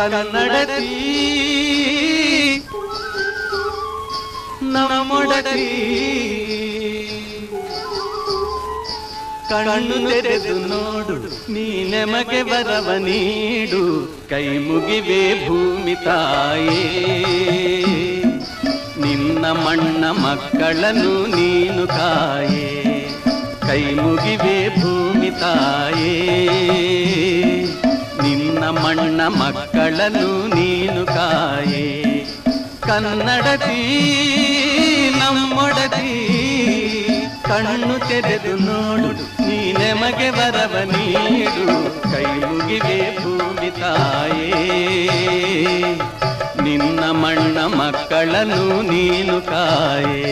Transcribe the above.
ಕನ್ನಡತಿ ನಮ್ಮೊಡತಿ ಕಣ್ಣು ತೆರೆದು ನೋಡು ನೀ ನಮಗೆ ವರವ ನೀಡು ಕೈ ಮುಗಿವೆ ಭೂಮಿ ತಾಯೇ ನಿನ್ನ ಮಣ್ಣ ಮಕ್ಕಳನ್ನು ನೀನು ಕಾಯೇ ಕೈ ಮುಗಿವೆ ಭೂಮಿ ತಾಯೇ ನಿನ್ನ ಮಣ್ಣ ಮಕ್ಕಳನ್ನು ನೀನು ಕಾಯೇ ಕನ್ನಡತಿ ನಮ್ಮೊಡತಿ ಕಣ್ಣು ತೆರೆದು ನೋಡು ನೀ ನಮಗೆ ವರವ ನೀಡು ಕೈ ಮುಗಿವೆ ಭೂಮಿ ತಾಯೇ ನಿನ್ನ ಮಣ್ಣ ಮಕ್ಕಳನ್ನು ನೀನು ಕಾಯೇ